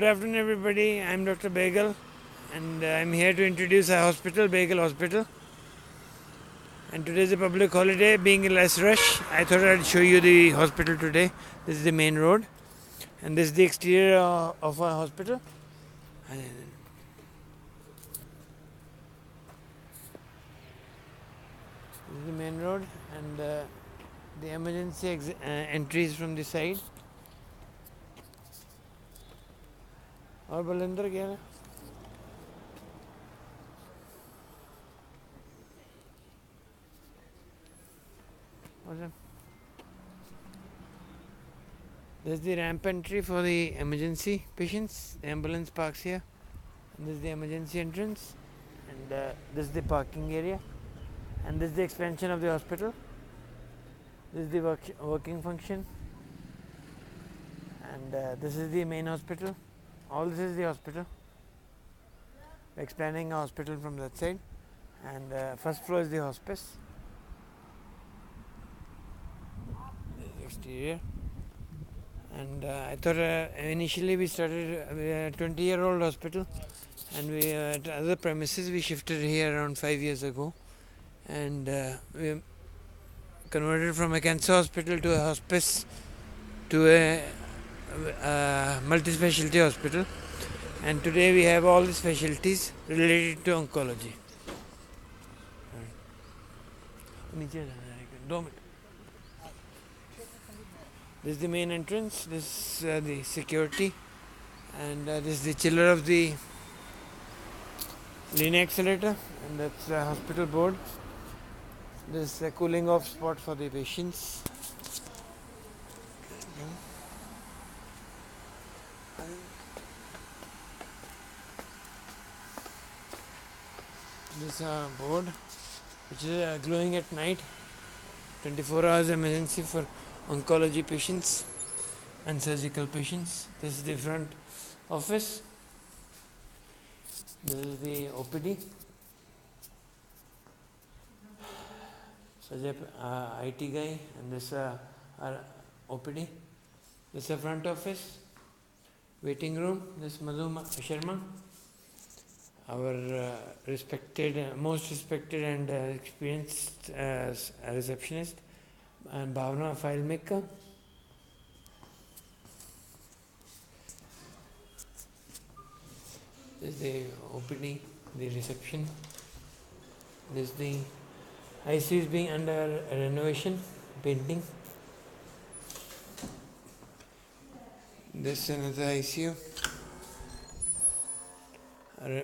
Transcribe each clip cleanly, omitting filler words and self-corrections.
Good afternoon, everybody. I'm Dr. Behgal, and I'm here to introduce our hospital, Behgal Hospital. And today is a public holiday, being less rush. I thought I'd show you the hospital today. This is the main road, and this is the exterior of our hospital. This is the main road, and the emergency entry is from the side. और बलंदर क्या है? This is the ramp entry for the emergency patients. The ambulance parks here. And this is the emergency entrance. And this is the parking area. And this is the expansion of the hospital. This is the working function. And this is the main hospital. All this is the hospital. Expanding our hospital from that side. And first floor is the hospice. This is the exterior. And I thought initially we started a 20-year-old hospital, and we at other premises we shifted here around 5 years ago, and we converted from a cancer hospital to a hospice to a multi-specialty hospital, and today we have all the specialties related to oncology. This is the main entrance, this is the security, and this is the chiller of the linear accelerator, and that's the hospital board. This is a cooling off spot for the patients. This board, which is glowing at night, 24 hours emergency for oncology patients and surgical patients. This is the front office. This is the OPD. Sajay, IT guy, and this our OPD. This is the front office. Waiting room. This is Madhu Sharma, our most respected and experienced receptionist, and Bhavna, a file maker. This is the OPD, the reception. This is the ICU is being under renovation, painting. This is another ICU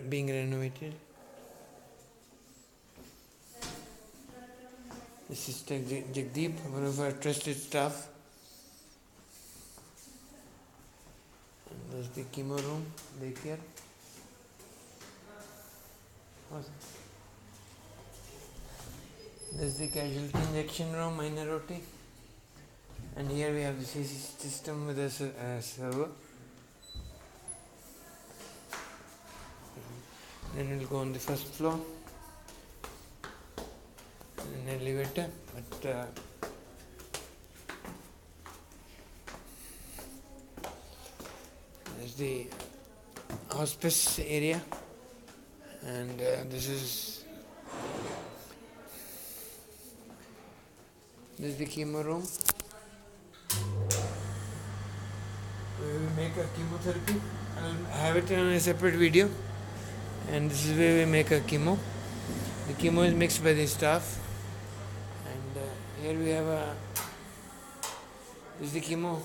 being renovated. This is Jagdeep, one of our trusted staff. And there's the chemo room, daycare. This is the casualty injection room, minor OT. And here we have the CC system with a server. Then we'll go on the first floor. An elevator, but there's the hospice area, and this is the chemo room where we make a chemotherapy. I'll have it on a separate video, and this is where we make a chemo. The chemo is mixed by the staff. Here we have this is the chemo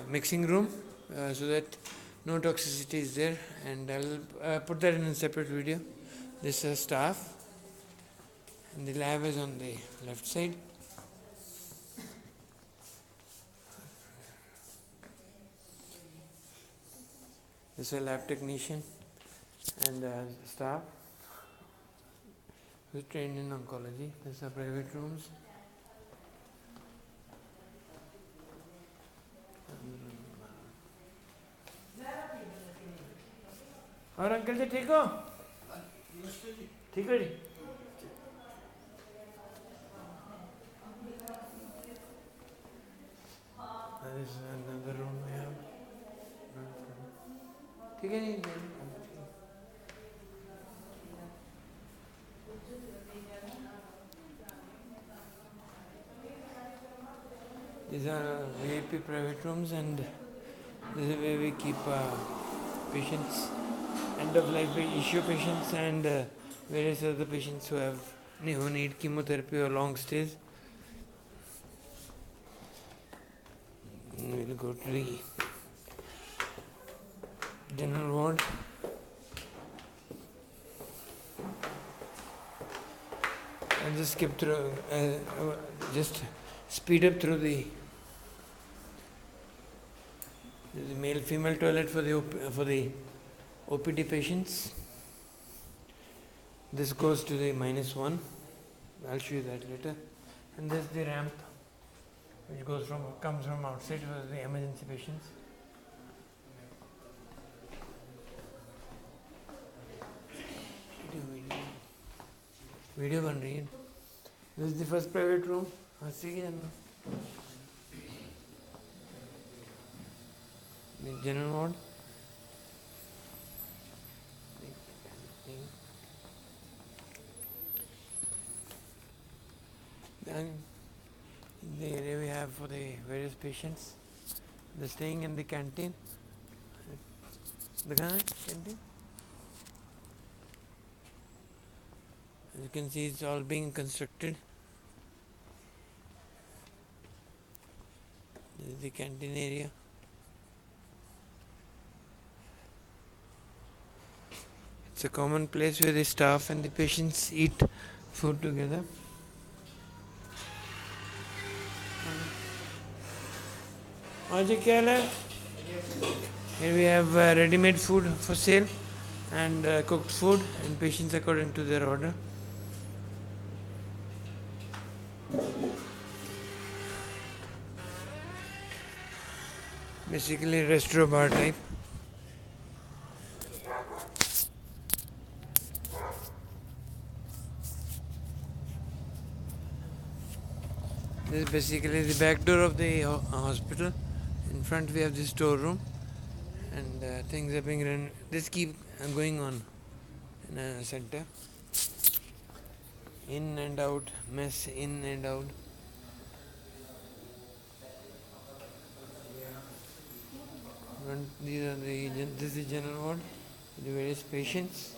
mixing room, so that no toxicity is there, and I'll put that in a separate video. This is staff, and the lab is on the left side. This is a lab technician and staff who is trained in oncology. These are private rooms. और uncle जी ठीक हो? ठीक है जी. There is another room we have. ठीक है जी. These are VIP private rooms, and this is where we keep patients, end-of-life issue patients, and various other patients who need chemotherapy or long stays. We'll go to the general ward. And just skip through, just speed up through the male-female toilet for the OPD patients. This goes to the -1. I'll show you that later. And this is the ramp, which comes from outside for the emergency patients. Video bun rahi hai. This is the first private room. The general ward. Then the area we have for the various patients. They're staying in the canteen. The canteen. As you can see, it's all being constructed. This is the canteen area. It's a common place where the staff and the patients eat food together. Here we have ready-made food for sale, and cooked food, and patients according to their order. Basically restaurant bar type. This is basically the back door of the hospital. In front we have the storeroom, and things are being run. This keep going on in a center. In and out, mess in and out. This is general ward, the various patients.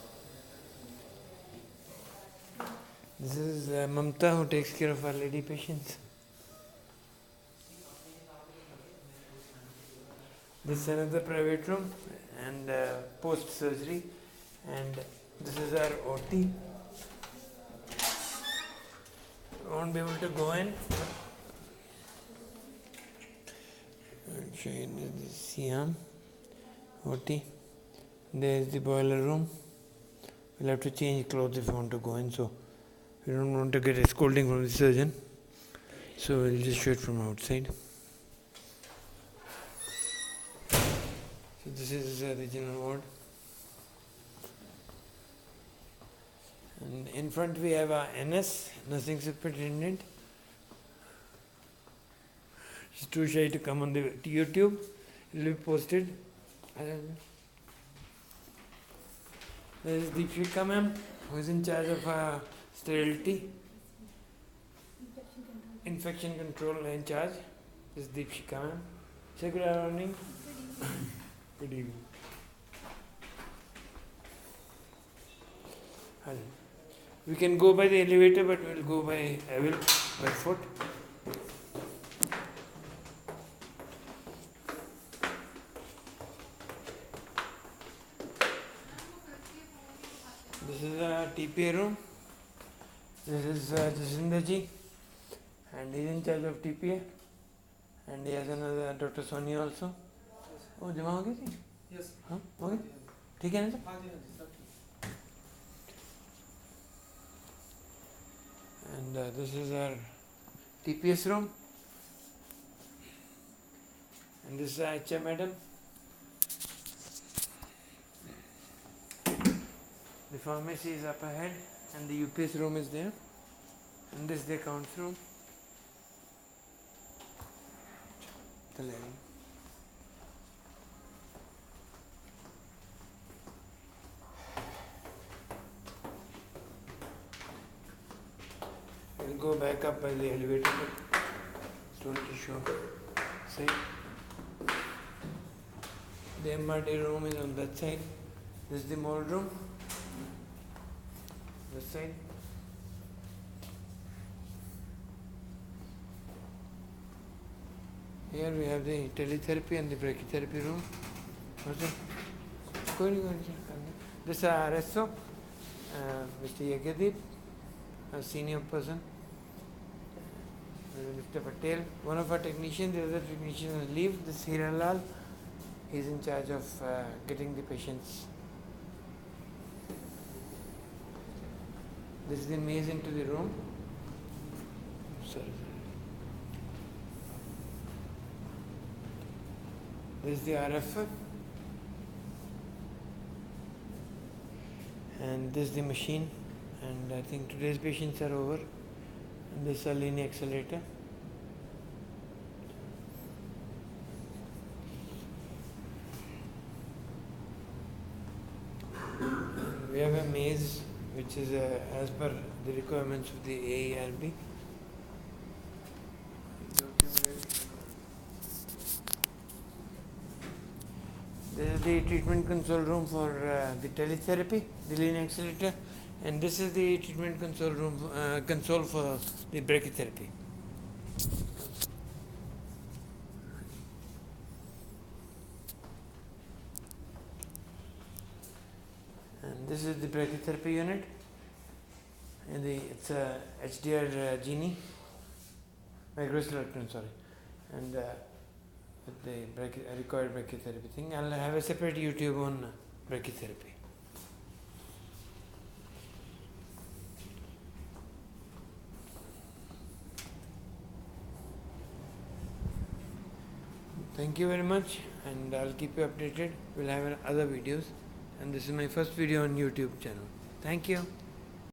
This is Mamta, who takes care of our lady patients. This is another private room and post surgery, and this is our OT. I won't be able to go in. I'll show you the Siam OT. There is the boiler room. We'll have to change clothes if we want to go in, so we don't want to get a scolding from the surgeon. So we'll just show it from outside. So this is the general ward. And in front we have our NS, nursing superintendent. She's too shy to come on the YouTube. It will be posted. There is Deepshika ma'am, who is in charge of sterility. Infection control in charge. This is Deepshika ma'am. Say good morning. Good evening. We can go by the elevator, but we will go by foot. This is a TPA room. This is Jasinda ji, and he is in charge of TPA. And he has another Dr. Soni also. Oh, जमा हो गई थी? Yes. हाँ, हो गई? ठीक है ना सर? हाँ जी, sir. And this is our TPS room. And this is HR madam. The pharmacy is up ahead, and the UPS room is there. And this is the accounts room. go back up by the elevator, but don't show. See? The MRD room is on that side. This is the mold room. This side. Here we have the teletherapy and the brachytherapy room. What's it? This is our RSO, Mr. Yagadeep, a senior person. Mr. Patel, one of our technicians, the other technician on leave. This is Hiralal. He is in charge of getting the patients. This is the maze into the room. Sorry. This is the RF. And this is the machine. And I think today's patients are over. And this is a linear accelerator. We have a maze which is as per the requirements of the AERB. This is the treatment console room for the teletherapy, the linear accelerator, and this is the treatment console room console for the brachytherapy. And this is the brachytherapy unit, and it's a HDR Genie, microcellular, sorry, and with the required brachytherapy thing. I'll have a separate YouTube on brachytherapy. Thank you very much, and I'll keep you updated. We'll have other videos, and this is my first video on YouTube channel. Thank you.